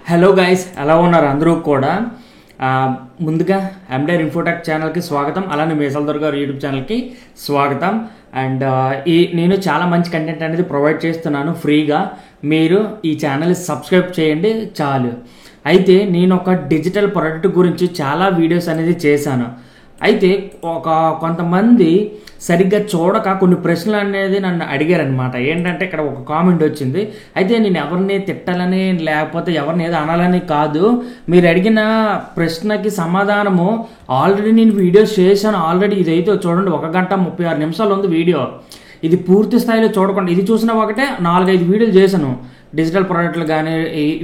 Hello guys, ఎలా ఉన్నారు అందరూ కూడా? ముందుగా ఎండైర్ ఇన్ఫోటెక్ ఛానల్కి స్వాగతం, అలానే మేసల్ దొరగారు యూట్యూబ్ ఛానల్కి స్వాగతం. అండ్ నేను చాలా మంచి కంటెంట్ అనేది ప్రొవైడ్ చేస్తున్నాను ఫ్రీగా. మీరు ఈ ఛానల్ సబ్స్క్రైబ్ చేయండి చాలు. అయితే నేను ఒక డిజిటల్ ప్రోడక్ట్ గురించి చాలా వీడియోస్ అనేది చేశాను. అయితే కొంతమంది సరిగ్గా చూడక కొన్ని ప్రశ్నలు అనేది నన్ను అడిగారనమాట. ఏంటంటే ఇక్కడ ఒక కామెంట్ వచ్చింది. అయితే నేను ఎవరిని తిట్టాలని లేకపోతే ఎవరిని ఏదో అనాలని కాదు, మీరు అడిగిన ప్రశ్నకి సమాధానము ఆల్రెడీ నేను వీడియోస్ చేశాను. ఆల్రెడీ ఇదైతే చూడండి 1 గంట 36 నిమిషాలు ఉంది వీడియో. ఇది పూర్తి స్థాయిలో చూడకుండా ఇది చూసిన ఒకటే 4-5 వీడియోలు చేశాను డిజిటల్ ప్రోడక్ట్లు కానీ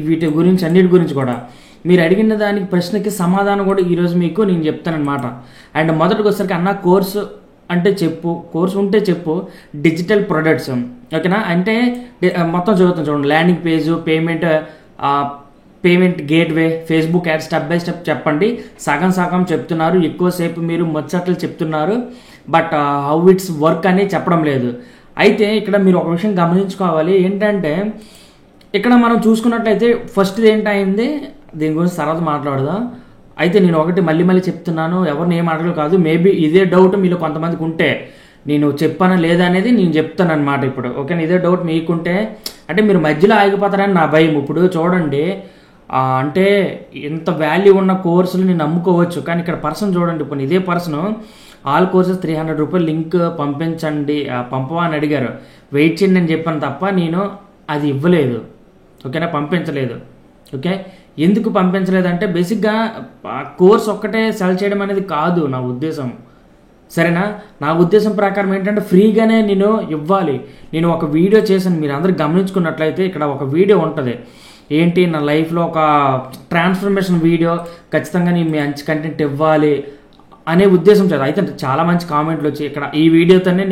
వీటి గురించి అన్నిటి గురించి కూడా. మీరు అడిగిన దానికి ప్రశ్నకి సమాధానం కూడా ఈరోజు మీకు నేను చెప్తానమాట. అండ్ మొదటికి వచ్చేసరికి అన్న కోర్సు అంటే చెప్పు, కోర్సు ఉంటే చెప్పు, డిజిటల్ ప్రొడక్ట్స్ ఓకేనా. అంటే మొత్తం చదువుతాం చూడండి, landing page, payment gateway, Facebook add, step by step చెప్పండి. సగం చెప్తున్నారు, ఎక్కువసేపు మీరు ముచ్చట్లు చెప్తున్నారు, బట్ హౌ ఇట్స్ వర్క్ అని చెప్పడం లేదు. అయితే ఇక్కడ మీరు ఒక విషయం గమనించుకోవాలి. ఏంటంటే ఇక్కడ మనం చూసుకున్నట్లయితే ఫస్ట్ ఏంటైంది, దీని గురించి తర్వాత మాట్లాడదాం. అయితే నేను ఒకటి మళ్ళీ చెప్తున్నాను, ఎవరిని ఏం అడగలు కాదు. మేబీ ఇదే డౌట్ మీలో కొంతమందికి ఉంటే నేను చెప్పానా లేదా అనేది నేను చెప్తాను అనమాట ఇప్పుడు. ఓకేనా, ఇదే డౌట్ మీకుంటే అంటే మీరు మధ్యలో ఆగిపోతారని నా భయం. ఇప్పుడు చూడండి, అంటే ఇంత వాల్యూ ఉన్న కోర్సులు నేను నమ్ముకోవచ్చు, కానీ ఇక్కడ పర్సన్ చూడండి. ఇప్పుడు ఇదే పర్సన్ ఆల్ కోర్సెస్ 300 రూపాయలు లింక్ పంపించండి, పంపవా అని అడిగారు. వెయిట్ చేయండి అని చెప్పాను తప్ప నేను అది ఇవ్వలేదు. ఓకేనా, పంపించలేదు. ఓకే, ఎందుకు పంపించలేదంటే బేసిక్గా కోర్స్ ఒక్కటే సెల్ చేయడం అనేది కాదు నా ఉద్దేశం, సరేనా. నా ఉద్దేశం ప్రకారం ఏంటంటే ఫ్రీగానే నేను ఇవ్వాలి. నేను ఒక వీడియో చేశాను, మీరు అందరూ గమనించుకున్నట్లయితే ఇక్కడ ఒక వీడియో ఉంటుంది. ఏంటి, నా లైఫ్లో ఒక ట్రాన్స్ఫర్మేషన్ వీడియో, ఖచ్చితంగా నేను మంచి కంటెంట్ ఇవ్వాలి అనే ఉద్దేశం చేయాలి. అయితే చాలా మంచి కామెంట్లు వచ్చి ఇక్కడ ఈ వీడియోతోనే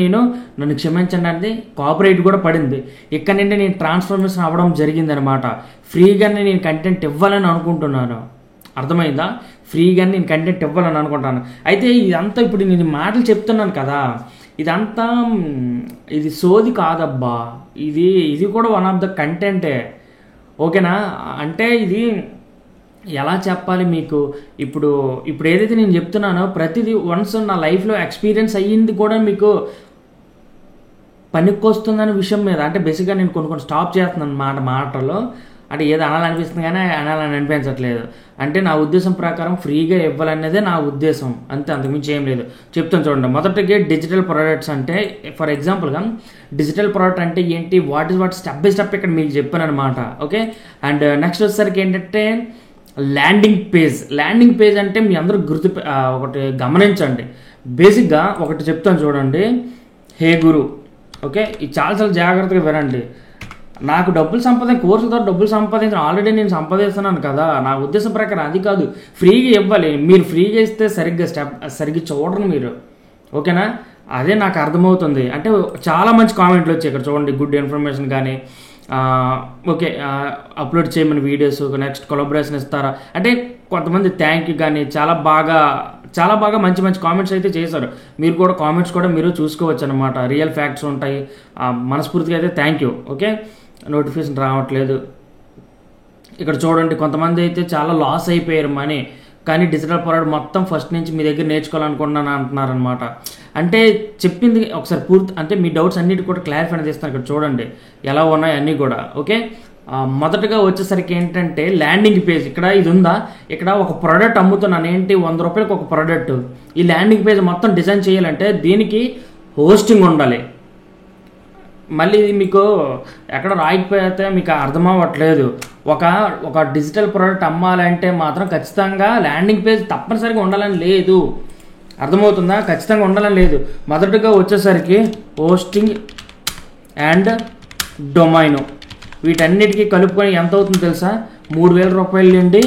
నన్ను క్షమించండి అనేది కాపీరైట్ కూడా పడింది. ఇక్కడ నుండి నేను ట్రాన్స్ఫర్మేషన్ అవ్వడం జరిగింది అనమాట. ఫ్రీగానే నేను కంటెంట్ ఇవ్వాలని అనుకుంటున్నాను, అర్థమైందా? ఫ్రీగానే నేను కంటెంట్ ఇవ్వాలని అనుకుంటాను. అయితే ఇదంతా ఇప్పుడు నేను మాటలు చెప్తున్నాను కదా, ఇదంతా ఇది సోది కాదబ్బా, ఇది కూడా వన్ ఆఫ్ ద కంటెంటే. ఓకేనా, అంటే ఇది ఎలా చెప్పాలి మీకు, ఇప్పుడు ఏదైతే నేను చెప్తున్నానో ప్రతిదీ వన్స్ నా లైఫ్లో ఎక్స్పీరియన్స్ అయ్యింది కూడా మీకు పనికొస్తుందనే విషయం మీద. అంటే బేసిక్గా నేను కొన్ని స్టాప్ చేస్తున్నాను మాటలో, అంటే ఏదో అనాలనిపిస్తుంది కానీ అనాలని అనిపించట్లేదు. అంటే నా ఉద్దేశం ప్రకారం ఫ్రీగా ఇవ్వాలనేదే నా ఉద్దేశం, అంతే, అంతకుమించి ఏం లేదు. చెప్తాను చూడండి. మొదటిగా డిజిటల్ ప్రోడక్ట్స్ అంటే ఫర్ ఎగ్జాంపుల్గా డిజిటల్ ప్రోడక్ట్ అంటే ఏంటి, వాట్ స్టెప్ బై స్టెప్ ఇక్కడ మీకు చెప్పాను అనమాట. ఓకే, అండ్ నెక్స్ట్ వచ్చేసరికి ఏంటంటే ల్యాండింగ్ పేజ్ అంటే మీ అందరూ ఒకటి గమనించండి. బేసిక్గా ఒకటి చెప్తాను చూడండి, హే గురు. ఓకే, ఇది చాలా జాగ్రత్తగా వినండి. నాకు కోర్సులతో డబ్బులు సంపాదించిన ఆల్రెడీ నేను సంపాదిస్తున్నాను కదా. నా ఉద్దేశం ప్రకారం అది కాదు, ఫ్రీగా ఇవ్వాలి. మీరు ఫ్రీగా ఇస్తే సరిగ్గా చూడరు మీరు. ఓకేనా, అదే నాకు అర్థమవుతుంది. అంటే చాలా మంచి కామెంట్లు వచ్చాయి ఇక్కడ చూడండి, గుడ్ ఇన్ఫర్మేషన్ కానీ ఓకే అప్లోడ్ చేయమని వీడియోస్, నెక్స్ట్ కొలాబరేషన్ ఇస్తారా అంటే కొంతమంది థ్యాంక్ యూ కానీ చాలా బాగా మంచి కామెంట్స్ అయితే చేశారు. మీరు కూడా కామెంట్స్ కూడా మీరు చూసుకోవచ్చు అనమాట, రియల్ ఫ్యాక్ట్స్ ఉంటాయి. మనస్ఫూర్తిగా అయితే థ్యాంక్ యూ. ఓకే, నోటిఫికేషన్ రావట్లేదు. ఇక్కడ చూడండి, కొంతమంది అయితే చాలా లాస్ అయిపోయారు మనీ, కానీ డిజిటల్ ప్రోడక్ట్ మొత్తం ఫస్ట్ నుంచి మీ దగ్గర నేర్చుకోవాలనుకుంటున్నాను అంటున్నారనమాట. అంటే చెప్పింది ఒకసారి అంటే మీ డౌట్స్ అన్నిటి కూడా క్లారిఫై అనేది ఇస్తాను. ఇక్కడ చూడండి ఎలా ఉన్నాయి అన్నీ కూడా. ఓకే, మొదటగా వచ్చేసరికి ఏంటంటే ల్యాండింగ్ పేజ్. ఇక్కడ ఇది ఉందా, ఇక్కడ ఒక ప్రోడక్ట్ అమ్ముతున్నాను, ఏంటి 100 రూపాయలకి ఒక ప్రోడక్ట్. ఈ ల్యాండింగ్ పేజ్ మొత్తం డిజైన్ చేయాలంటే దీనికి హోస్టింగ్ ఉండాలి. మళ్ళీ మీకు ఎక్కడ రాయకపోతే మీకు అర్థం అవ్వట్లేదు. ఒక డిజిటల్ ప్రోడక్ట్ అమ్మాలంటే మాత్రం ఖచ్చితంగా ల్యాండింగ్ పేజ్ తప్పనిసరిగా ఉండాలని లేదు, అర్థమవుతుందా? ఖచ్చితంగా ఉండాలని లేదు. మొదటగా వచ్చేసరికి హోస్టింగ్ అండ్ డొమైన్, వీటన్నిటికీ కలుపుకొని ఎంత అవుతుందో తెలుసా? 3,000 రూపాయల నుండి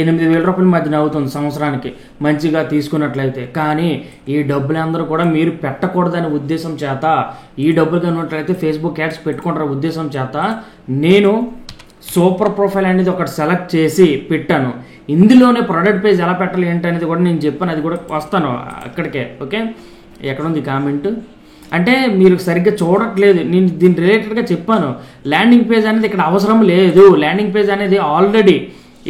8,000 రూపాయల మధ్యన అవుతుంది సంవత్సరానికి మంచిగా తీసుకున్నట్లయితే. కానీ ఈ డబ్బులందరూ కూడా మీరు పెట్టకూడదనే ఉద్దేశం చేత, ఈ డబ్బులు కనున్నట్లయితే ఫేస్బుక్ యాడ్స్ పెట్టుకుంటారు ఉద్దేశం చేత నేను సూపర్ ప్రొఫైల్ అనేది ఒకటి సెలెక్ట్ చేసి పెట్టాను. ఇందులోనే ప్రొడక్ట్ పేజ్ ఎలా పెట్టాలి ఏంటి అనేది కూడా నేను చెప్పాను, అది కూడా వస్తాను అక్కడికే. ఓకే, ఎక్కడుంది కామెంట్? అంటే మీరు సరిగ్గా చూడట్లేదు. నేను దీని రిలేటెడ్గా చెప్పాను. ల్యాండింగ్ పేజ్ అనేది ఇక్కడ అవసరం లేదు. ల్యాండింగ్ పేజ్ అనేది ఆల్రెడీ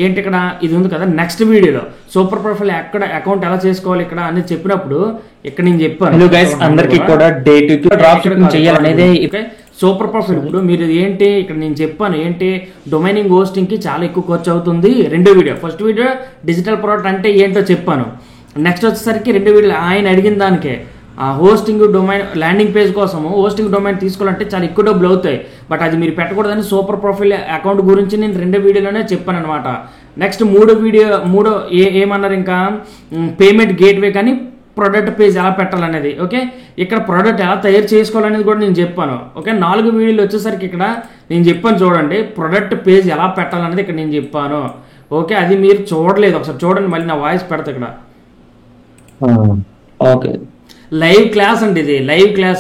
ఏంటి ఇక్కడ ఇది ఉంది కదా, నెక్స్ట్ వీడియోలో సూపర్ ప్రొఫైల్ ఎక్కడ అకౌంట్ ఎలా చేసుకోవాలి ఇక్కడ అనేది చెప్పినప్పుడు ఇక్కడ నేను చెప్పాను. హలో గైస్, అందరికీ కూడా డే 2 డ్రాప్ షిప్పింగ్ చేయాలనేది సూపర్ ప్రొఫైల్. ఇప్పుడు మీరు ఏంటి ఇక్కడ నేను చెప్పాను ఏంటి, డొమైనింగ్ హోస్టింగ్కి చాలా ఎక్కువ ఖర్చు అవుతుంది. రెండో video, first video digital product అంటే ఏంటో చెప్పాను. నెక్స్ట్ వచ్చేసరికి రెండు వీడియోలు ఆయన అడిగిన దానికే హోస్టింగ్ డొమైన్ ల్యాండింగ్ పేజ్ కోసము హోస్టింగ్ డొమైన్ తీసుకోవాలంటే చాలా ఎక్కువ డబ్బులు అవుతాయి. బట్ అది మీరు పెట్టకూడదని సూపర్ ప్రొఫైల్ అకౌంట్ గురించి నేను రెండో వీడియోలోనే చెప్పాను అనమాట. నెక్స్ట్ మూడో ఏమన్నారు ఇంకా పేమెంట్ గేట్వే కానీ ప్రొడక్ట్ పేజ్ ఎలా పెట్టాలనేది. ఓకే, ఇక్కడ ప్రొడక్ట్ ఎలా తయారు చేసుకోవాలనేది కూడా నేను చెప్పాను. ఓకే, 4 వీడియోలు వచ్చేసరికి ఇక్కడ నేను చెప్పాను చూడండి, ప్రొడక్ట్ పేజ్ ఎలా పెట్టాలనేది ఇక్కడ నేను చెప్పాను. ఓకే, అది మీరు చూడలేదు, ఒకసారి చూడండి. మళ్ళీ నా వాయిస్ పెడతా ఇక్కడ. ఓకే, లైవ్ క్లాస్ అండి, ఇది లైవ్ క్లాస్.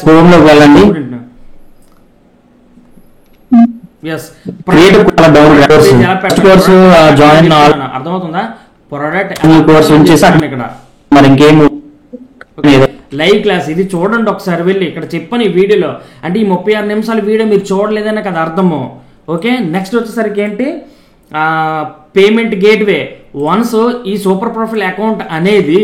అర్థమవుతుందా? ప్రొడక్ట్ ఇక్కడ లైవ్ క్లాస్ ఇది చూడండి ఒకసారి వెళ్ళి. ఇక్కడ చెప్పాను ఈ వీడియోలో, అంటే ఈ 36 నిమిషాల వీడియో మీరు చూడలేదనే కదా అర్థము. ఓకే, నెక్స్ట్ వచ్చేసరికి ఏంటి పేమెంట్ గేట్వే. వన్స్ ఈ సూపర్ ప్రొఫైల్ అకౌంట్ అనేది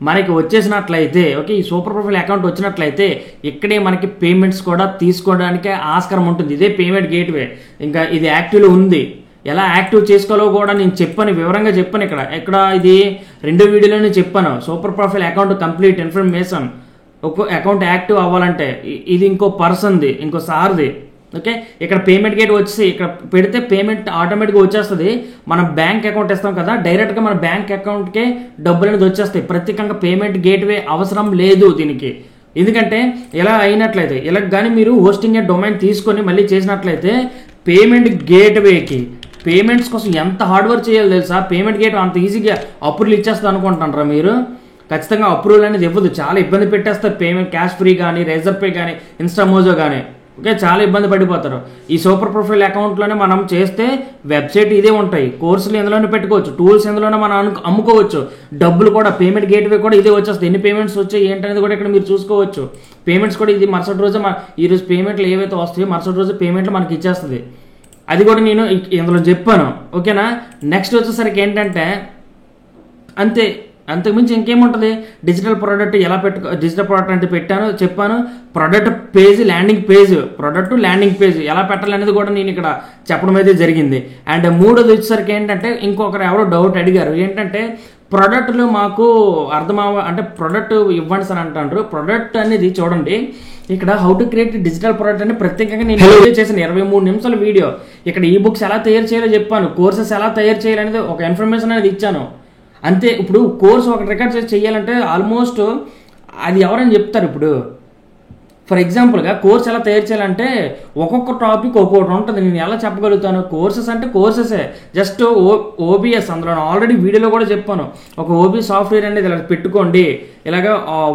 మనకి వచ్చేసినట్లయితే, ఓకే, ఈ సూపర్ ప్రొఫైల్ అకౌంట్ వచ్చినట్లయితే ఇక్కడే మనకి పేమెంట్స్ కూడా తీసుకోవడానికి ఆస్కారం ఉంటుంది. ఇదే పేమెంట్ గేట్వే. ఇంకా ఇది యాక్టివ్లో ఉంది. ఎలా యాక్టివ్ చేసుకోవాలో కూడా నేను చెప్పాను, వివరంగా చెప్పాను. ఇక్కడ ఇది రెండో వీడియోలోనే చెప్పాను. Super profile account complete information. ఒక అకౌంట్ యాక్టివ్ అవ్వాలంటే ఇది ఇంకో పర్సన్ది, ఇంకో సార్ది. ఓకే, ఇక్కడ పేమెంట్ గేట్ వచ్చి ఇక్కడ పెడితే పేమెంట్ ఆటోమేటిక్గా వచ్చేస్తుంది. మనం బ్యాంక్ అకౌంట్ ఇస్తాం కదా, డైరెక్ట్గా మన బ్యాంక్ అకౌంట్కే డబ్బులు అనేది వచ్చేస్తాయి. ప్రత్యేకంగా పేమెంట్ గేట్వే అవసరం లేదు దీనికి. ఎందుకంటే ఇలా అయినట్లయితే, ఇలా కానీ మీరు హోస్టింగ్ డొమైన్ తీసుకొని మళ్ళీ చేసినట్లయితే పేమెంట్ గేట్వేకి పేమెంట్స్ కోసం ఎంత హార్డ్ వర్క్ చేయాలి తెలుసా? పేమెంట్ గేట్ అంత ఈజీగా అప్రూవల్ ఇచ్చేస్తుంది అనుకుంటున్నారా మీరు? ఖచ్చితంగా అప్రూవల్ అనేది ఇవ్వదు, చాలా ఇబ్బంది పెట్టేస్తారు. పేమెంట్ క్యాష్ ఫ్రీ కానీ, రేజర్ పే కానీ, ఇన్స్టామోజో కానీ, ఓకే, చాలా ఇబ్బంది పడిపోతారు. ఈ సూపర్ ప్రొఫైల్ అకౌంట్లోనే మనం చేస్తే వెబ్సైట్ ఇదే ఉంటాయి, కోర్సులు ఇందులోనే పెట్టుకోవచ్చు, టూల్స్ ఇందులోనే మనం అమ్ముకోవచ్చు, డబ్బులు కూడా పేమెంట్ గేట్వే కూడా ఇదే వచ్చేస్తుంది. ఎన్ని పేమెంట్స్ వచ్చాయి ఏంటనేది కూడా ఇక్కడ మీరు చూసుకోవచ్చు. పేమెంట్స్ కూడా ఇది మరుసటి రోజు ఈరోజు పేమెంట్లు ఏవైతే వస్తాయో మరుసటి రోజు పేమెంట్లు మనకి ఇచ్చేస్తుంది. అది కూడా నేను ఇందులో చెప్పాను. ఓకేనా, నెక్స్ట్ వచ్చేసరికి ఏంటంటే అంతే, అంతకుమించి ఇంకేముంటుంది. డిజిటల్ ప్రోడక్ట్ ఎలా డిజిటల్ ప్రోడక్ట్ అంటే చెప్పాను. Product page, landing page, product landing page ఎలా పెట్టాలనేది కూడా నేను ఇక్కడ చెప్పడం అయితే జరిగింది. అండ్ మూడోది వచ్చేసరికి ఏంటంటే ఇంకొకరు ఎవరో డౌట్ అడిగారు ఏంటంటే ప్రొడక్ట్లు మాకు అంటే ప్రొడక్ట్ ఇవ్వండి సార్ అంటారు. ప్రొడక్ట్ అనేది చూడండి, ఇక్కడ how to create digital product అని ప్రత్యేకంగా నేను వీడియో చేసిన 23 నిమిషాల వీడియో. ఇక్కడ ఈ బుక్స్ ఎలా తయారు చేయాలో చెప్పాను, కోర్సెస్ ఎలా తయారు చేయాలనేది ఒక ఇన్ఫర్మేషన్ అనేది ఇచ్చాను. అంతే. ఇప్పుడు కోర్సు ఒకటి రికార్డ్ చేసి చేయాలంటే ఆల్మోస్ట్ అది ఎవరైనా చెప్తారు. ఇప్పుడు ఫర్ ఎగ్జాంపుల్గా కోర్స్ ఎలా తయారు చేయాలంటే ఒక్కొక్క టాపిక్ ఒక్కొక్కటి ఉంటుంది. నేను ఎలా చెప్పగలుగుతాను? కోర్సెస్ అంటే కోర్సెసే, జస్ట్ ఓబిఎస్ అందులో ఆల్రెడీ వీడియోలో కూడా చెప్పాను. ఒక ఓబిఎస్ సాఫ్ట్వేర్ అనేది ఇలా పెట్టుకోండి, ఇలాగ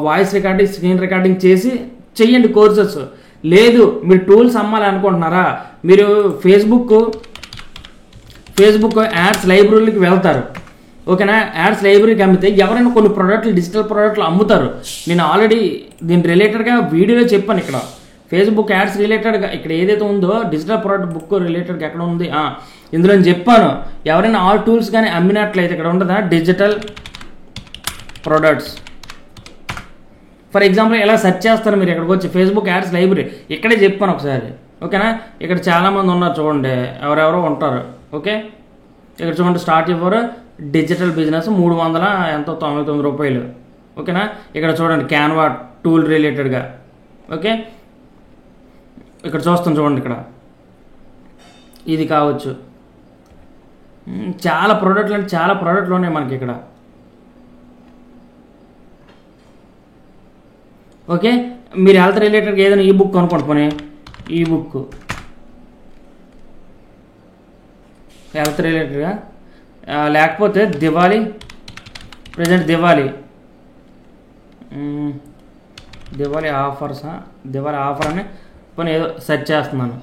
వాయిస్ రికార్డింగ్, స్క్రీన్ రికార్డింగ్ చేసి చెయ్యండి కోర్సెస్. లేదు మీరు టూల్స్ అమ్మాలి అనుకుంటున్నారా, మీరు ఫేస్బుక్ యాడ్స్ లైబ్రరీకి వెళ్తారు. ఓకేనా, యాడ్స్ లైబ్రరీకి అమ్మితే ఎవరైనా కొన్ని ప్రోడక్ట్లు, డిజిటల్ ప్రోడక్ట్లు అమ్ముతారు. నేను ఆల్రెడీ దీని రిలేటెడ్గా వీడియోలో చెప్పాను. ఇక్కడ ఫేస్బుక్ యాడ్స్ రిలేటెడ్గా ఇక్కడ ఏదైతే ఉందో డిజిటల్ ప్రోడక్ట్ బుక్ రిలేటెడ్గా ఎక్కడ ఉంది ఇందులో నేను చెప్పాను. ఎవరైనా ఆల్ టూల్స్ కానీ అమ్మినట్లయితే ఇక్కడ ఉండదా డిజిటల్ ప్రొడక్ట్స్. ఫర్ ఎగ్జాంపుల్ ఎలా సెర్చ్ చేస్తారు మీరు ఇక్కడికి వచ్చి ఫేస్బుక్ యాడ్స్ లైబ్రరీ, ఇక్కడే చెప్పాను ఒకసారి. ఓకేనా, ఇక్కడ చాలామంది ఉన్నారు చూడండి, ఎవరెవరో ఉంటారు. ఓకే, ఇక్కడ చూడండి స్టార్ట్ యువర్ డిజిటల్ బిజినెస్ 399 రూపాయలు. ఓకేనా, ఇక్కడ చూడండి క్యాన్వా టూల్ రిలేటెడ్గా. ఓకే, ఇక్కడ చూస్తాం చూడండి, ఇక్కడ ఇది కావచ్చు. చాలా ప్రోడక్ట్లు ఉన్నాయి మనకి ఇక్కడ. ఓకే, మీరు హెల్త్ రిలేటెడ్గా ఏదైనా ఈ బుక్ కొనుక్కోండి, పోనీ ఈ బుక్ హెల్త్ రిలేటెడ్గా, లేకపోతే ప్రజెంట్ దివాళీ ఆఫర్ అని పోనీ ఏదో సెర్చ్ చేస్తున్నాను.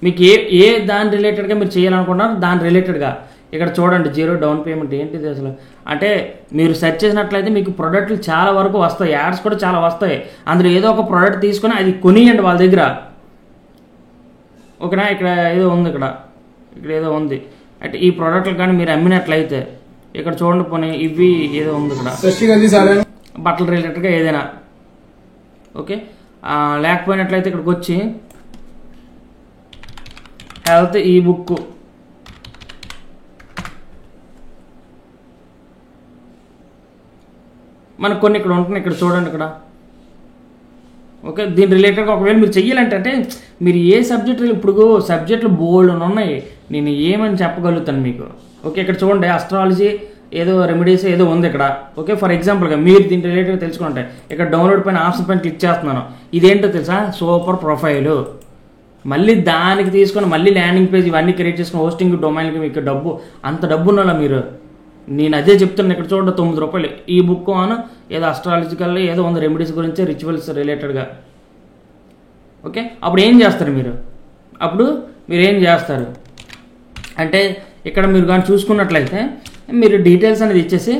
మీకు ఏ దాని రిలేటెడ్గా మీరు చేయాలనుకుంటున్నారు దాని రిలేటెడ్గా ఇక్కడ చూడండి 0 డౌన్ పేమెంట్ ఏంటిది అసలు. అంటే మీరు సెర్చ్ చేసినట్లయితే మీకు ప్రోడక్ట్లు చాలా వరకు వస్తాయి, యాడ్స్ కూడా చాలా వస్తాయి. అందులో ఏదో ఒక ప్రోడక్ట్ తీసుకొని అది కొనియండి వాళ్ళ దగ్గర. ఓకేనా, ఇక్కడ ఏదో ఉంది, ఇక్కడ ఏదో ఉంది. అంటే ఈ ప్రోడక్ట్లు కానీ మీరు అమ్మినట్లయితే ఇక్కడ చూడండి, పోనీ ఇవి ఏదో ఉంది ఇక్కడ బట్టలు రిలేటెడ్గా ఏదైనా. ఓకే, లేకపోయినట్లయితే ఇక్కడికి వచ్చి హెల్త్ ఈ బుక్, మనకు కొన్ని ఇక్కడ ఉంటున్నాయి, ఇక్కడ చూడండి ఇక్కడ. ఓకే, దీని రిలేటెడ్గా ఒకవేళ మీరు చెయ్యాలంటే అంటే మీరు ఏ సబ్జెక్ట్, ఇప్పుడు సబ్జెక్టులు బోల్డ్ ఉన్నాయి, నేను ఏమని చెప్పగలుగుతాను మీకు. ఓకే, ఇక్కడ చూడండి అస్ట్రాలజీ ఏదో రెమెడీస్ ఏదో ఉంది ఇక్కడ. ఓకే, ఫర్ ఎగ్జాంపుల్గా మీరు దీని రిలేటెడ్ తెలుసుకుంటే ఇక్కడ డౌన్లోడ్ పైన ఆప్షన్ పైన క్లిక్ చేస్తున్నాను. ఇదేంటో తెలుసా, సూపర్ ప్రొఫైలు. మళ్ళీ దానికి తీసుకొని మళ్ళీ ల్యాండింగ్ పేజ్ ఇవన్నీ క్రియేట్ చేసుకుని హోస్టింగ్ డొమైన్కి మీకు డబ్బు, అంత డబ్బు ఉండాలా మీరు. నేను అదే చెప్తున్నాను, ఇక్కడ చూడండి 9 రూపాయలు ఈ బుక్ అను ఏదో అస్ట్రాలజికల్ ఏదో ఉంది రెమెడీస్ గురించి రిచువల్స్ రిలేటెడ్గా. ఓకే, అప్పుడు ఏం చేస్తారు మీరు, ఏం చేస్తారు అంటే ఇక్కడ మీరు కానీ చూసుకున్నట్లయితే మీరు డీటెయిల్స్ అనేది ఇచ్చేసి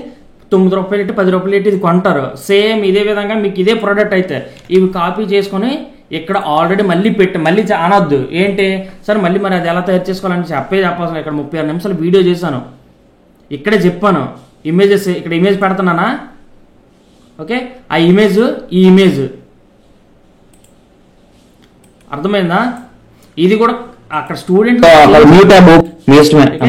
9 రూపాయలు ఇటు 10 రూపాయలు ఇటు ఇది కొంటారు. సేమ్ ఇదే విధంగా మీకు ఇదే ప్రోడక్ట్ అయితే ఇవి కాపీ చేసుకొని ఇక్కడ ఆల్రెడీ మళ్ళీ మళ్ళీ అనొద్దు ఏంటి సార్ మళ్ళీ మరి అది ఎలా తయారు చేసుకోవాలని చెప్పాల్సిన. ఇక్కడ 36 నిమిషాలు వీడియో చేశాను, ఇక్కడే చెప్పాను. ఇమేజెస్ ఇక్కడ ఇమేజ్ పెడుతున్నానా. ఓకే, ఆ ఇమేజ్ ఈ ఇమేజ్ అర్థమైందా. ఇది కూడా అక్కడ స్టూడెంట్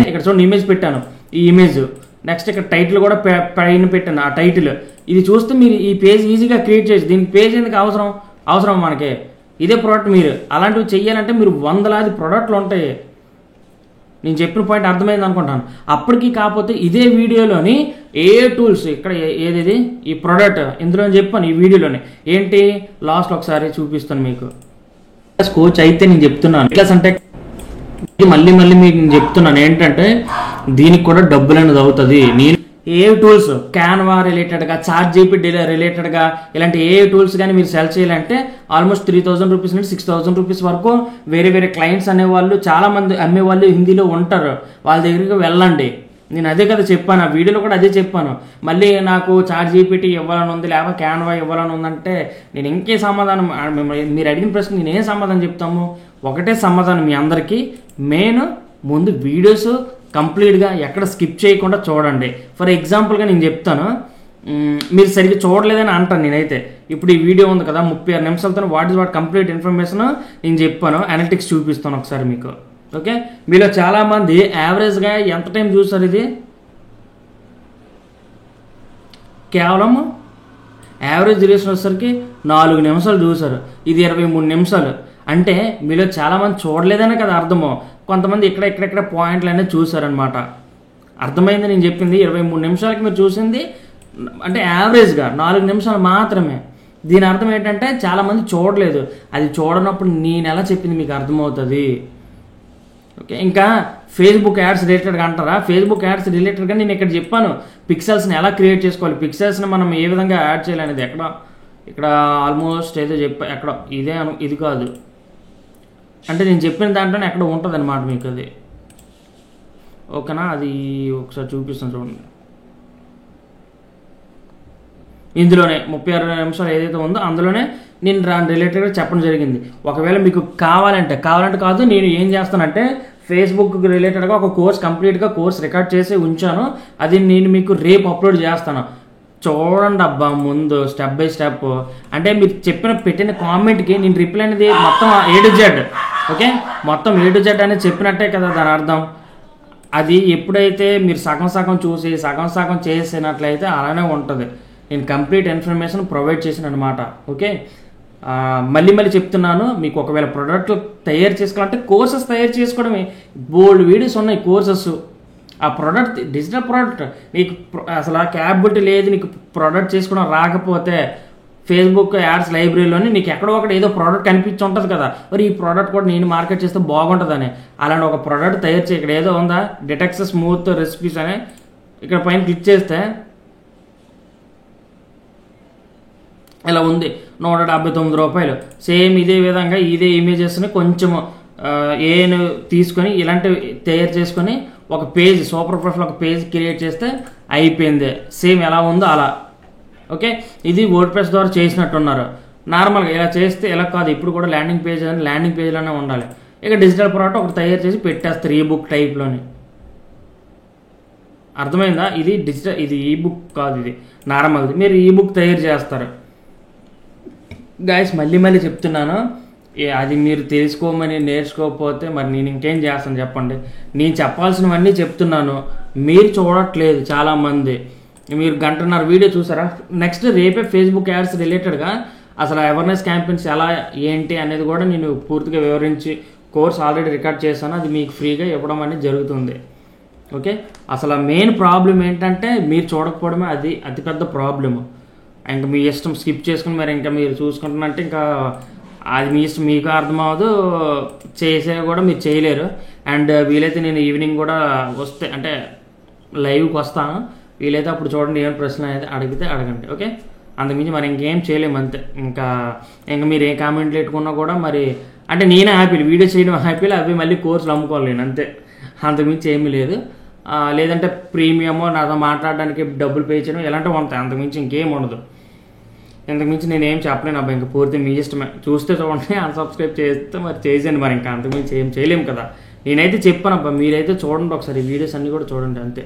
ఇక్కడ చూడండి ఇమేజ్ పెట్టాను, ఈ ఇమేజ్. నెక్స్ట్ ఇక్కడ టైటిల్ కూడా పైన పెట్టాను, ఆ టైటిల్. ఇది చూస్తే మీరు ఈ పేజ్ ఈజీగా క్రియేట్ చేయొచ్చు. దీనికి పేజ్ ఎందుకు అవసరం మనకి, ఇదే ప్రోడక్ట్. మీరు అలాంటివి చెయ్యాలంటే మీరు 100 ప్రోడక్ట్లు ఉంటాయి. నేను చెప్పిన పాయింట్ అర్థమైంది అనుకుంటాను. అప్పటికి కాకపోతే ఇదే వీడియోలోని ఏ టూల్స్ ఇక్కడ ఏది ఈ ప్రోడక్ట్ ఇందులో చెప్పాను ఈ వీడియోలోని ఏంటి లాస్ట్ ఒకసారి చూపిస్తాను మీకు. కోచ్ అయితే నేను చెప్తున్నాను క్లాస్ అంటే మళ్ళీ మీకు నేను చెప్తున్నాను ఏంటంటే దీనికి కూడా డబ్బులు అనేది అవుతుంది. నేను ఏ టూల్స్ క్యాన్వా రిలేటెడ్గా ChatGPT రిలేటెడ్గా ఇలాంటి ఏ టూల్స్ కానీ మీరు సెల్ చేయాలంటే ఆల్మోస్ట్ 3000 రూపీస్ నుండి 6000 రూపీస్ వరకు వేరే క్లయింట్స్ అనేవాళ్ళు చాలామంది అమ్మేవాళ్ళు హిందీలో ఉంటారు, వాళ్ళ దగ్గరికి వెళ్ళండి. నేను అదే కదా చెప్పాను, ఆ వీడియోలో కూడా అదే చెప్పాను. మళ్ళీ నాకు ChatGPT ఇవ్వాలని ఉంది లేకపోతే క్యాన్వా ఇవ్వాలని ఉందంటే నేను ఇంకే సమాధానం, మీరు అడిగిన ప్రశ్న నేనేం సమాధానం చెప్తాము, ఒకటే సమాధానం మీ అందరికీ. మెయిన్ ముందు వీడియోస్ కంప్లీట్గా ఎక్కడ స్కిప్ చేయకుండా చూడండి. ఫర్ ఎగ్జాంపుల్గా నేను చెప్తాను, మీరు సరిగ్గా చూడలేదని అంటాను నేనైతే. ఇప్పుడు ఈ వీడియో ఉంది కదా 36 నిమిషాలతో వాట్ కంప్లీట్ ఇన్ఫర్మేషన్ నేను చెప్పాను, అనలిటిక్స్ చూపిస్తాను ఒకసారి మీకు. ఓకే, మీలో చాలామంది యావరేజ్గా ఎంత టైం చూస్తారు, ఇది కేవలం యావరేజ్ డ్యూరేషన్ వచ్చేసరికి 4 నిమిషాలు చూసారు, ఇది 23 నిమిషాలు. అంటే మీలో చాలామంది చూడలేదనే కదా అర్థమో, కొంతమంది ఇక్కడ పాయింట్లు అనేది చూసారనమాట. అర్థమైంది నేను చెప్పింది. 23 నిమిషాలకి మీరు చూసింది అంటే యావరేజ్గా 4 నిమిషాలు మాత్రమే. దీని అర్థం ఏంటంటే చాలామంది చూడలేదు, అది చూడనప్పుడు నేను ఎలా చెప్పింది మీకు అర్థమవుతుంది. ఓకే, ఇంకా ఫేస్బుక్ యాడ్స్ రిలేటెడ్గా అంటారా, ఫేస్బుక్ యాడ్స్ రిలేటెడ్గా నేను ఇక్కడ చెప్పాను పిక్సెల్స్ని ఎలా క్రియేట్ చేసుకోవాలి, పిక్సెల్స్ని మనం ఏ విధంగా యాడ్ చేయాలనేది. ఇక్కడ ఆల్మోస్ట్ ఏదో ఎక్కడ ఇది కాదు అంటే నేను చెప్పిన దాంట్లోనే ఎక్కడ ఉంటుంది అనమాట మీకు అది. ఓకేనా, అది ఒకసారి చూపిస్తాను చూడండి. ఇందులోనే 36 నిమిషాలు ఏదైతే ఉందో అందులోనే నేను దాని రిలేటెడ్గా చెప్పడం జరిగింది. ఒకవేళ మీకు కావాలంటే కాదు, నేను ఏం చేస్తానంటే ఫేస్బుక్ రిలేటెడ్గా ఒక కంప్లీట్గా కోర్స్ రికార్డ్ చేసి ఉంచాను, అది నేను మీకు రేపు అప్లోడ్ చేస్తాను. చూడండి అబ్బా, ముందు స్టెప్ బై స్టెప్. అంటే మీరు పెట్టిన కామెంట్కి నేను రిప్లై అనేది మొత్తం A to Z. ఓకే, మొత్తం A to Z అనేది చెప్పినట్టే కదా దాని అర్థం. అది ఎప్పుడైతే మీరు సగం చూసి సగం చేసినట్లయితే అలానే ఉంటుంది. నేను కంప్లీట్ ఇన్ఫర్మేషన్ ప్రొవైడ్ చేసిన అనమాట. ఓకే, మళ్ళీ చెప్తున్నాను, మీకు ఒకవేళ ప్రోడక్ట్ తయారు చేసుకోవాలంటే కోర్సెస్ తయారు చేసుకోవడమే. బోల్డ్ వీడియోస్ ఉన్నాయి కోర్సెస్. ఆ ప్రోడక్ట్ డిజిటల్ ప్రోడక్ట్ నీకు అసలు క్యాపబిలిటీ లేదు, నీకు ప్రోడక్ట్ చేసుకోవడం రాకపోతే ఫేస్బుక్ యాడ్స్ లైబ్రరీలోని నీకు ఎక్కడో ఒకటి ఏదో ప్రోడక్ట్ కనిపించి ఉంటుంది కదా, మరి ఈ ప్రోడక్ట్ కూడా నేను మార్కెట్ చేస్తే బాగుంటుందని. అలాంటి ఒక ప్రోడక్ట్ తయారు చేయి. ఇక్కడ ఏదో ఉందా, డిటెక్స్ స్మూత్ రెసిపీస్ అని ఇక్కడ పైన క్లిక్ చేస్తే ఇలా ఉంది, 179 రూపాయలు. సేమ్ ఇదే విధంగా ఇదే ఇమేజెస్ని కొంచెం ఏను తీసుకొని ఇలాంటివి తయారు చేసుకొని ఒక పేజ్ సూపర్ ప్రొఫైల్ ఒక పేజ్ క్రియేట్ చేస్తే అయిపోయింది, సేమ్ ఎలా ఉందో అలా. ఓకే, ఇది వర్డ్ ప్రెస్ ద్వారా చేసినట్టున్నారు. నార్మల్గా ఇలా చేస్తే ఇలా కాదు, ఇప్పుడు కూడా ల్యాండింగ్ పేజ్లోనే ఉండాలి. ఇక డిజిటల్ ప్రోడక్ట్ ఒకటి తయారు చేసి పెట్టేస్తారు ఈ బుక్ టైప్లోని. అర్థమైందా? ఇది డిజిటల్, ఇది ఈ బుక్ కాదు, ఇది నార్మల్ది. మీరు ఈ బుక్ తయారు చేస్తారు గైస్. మళ్ళీ చెప్తున్నాను, అది మీరు తెలుసుకోమని నేర్చుకోకపోతే మరి నేను ఇంకేం చేస్తాను చెప్పండి. నేను చెప్పాల్సినవన్నీ చెప్తున్నాను, మీరు చూడట్లేదు చాలామంది. మీరు గంటన్నర వీడియో చూసారా? నెక్స్ట్ రేపే ఫేస్బుక్ యాడ్స్ రిలేటెడ్గా అసలు అవేర్నెస్ క్యాంపెయిన్స్ ఎలా ఏంటి అనేది కూడా నేను పూర్తిగా వివరించి కోర్స్ ఆల్రెడీ రికార్డ్ చేశాను, అది మీకు ఫ్రీగా ఇవ్వడం అనేది జరుగుతుంది. ఓకే, అసలు మెయిన్ ప్రాబ్లం ఏంటంటే మీరు చూడకపోవడమే, అది అతిపెద్ద ప్రాబ్లము. ఇంకా మీ ఇష్టం స్కిప్ చేసుకుని మరి ఇంకా మీరు చూసుకుంటున్నంటే ఇంకా అది మీ ఇష్టం, మీకు అర్థమవదు, చేసే కూడా మీరు చేయలేరు. అండ్ వీలైతే నేను ఈవినింగ్ కూడా వస్తే అంటే లైవ్కి వస్తాను, వీలైతే అప్పుడు చూడండి, ఏమైనా ప్రశ్నలు అయితే అడిగితే అడగండి. ఓకే, అంతకుమించి మరి ఇంకేం చేయలేము అంతే. ఇంకా మీరు ఏ కామెంట్లు పెట్టుకున్నా కూడా మరి అంటే నేనే హ్యాపీ, వీడియో చేయడం హ్యాపీ, అవి మళ్ళీ కోర్సులు అమ్ముకోవాలి నేను అంతే, అంతకుమించి ఏమీ లేదు. లేదంటే ప్రీమియమో నాతో మాట్లాడడానికి డబ్బులు పే చేయడం ఇలాంటివి ఉంటాయి, అంతకుమించి ఇంకేం ఉండదు. ఇంతకుమించి నేను ఏం చెప్పలేను అబ్బాయి, ఇంకా పూర్తి మీ ఇష్టమే. చూస్తే చూడండి, అన్సబ్స్క్రైబ్ చేస్తే మరి చేసేయండి, మరి ఇంకా అంతకుమించి ఏం చేయలేము కదా. నేనైతే చెప్పాను అబ్బా, మీరైతే చూడండి ఒకసారి వీడియోస్ అన్నీ కూడా చూడండి అంతే.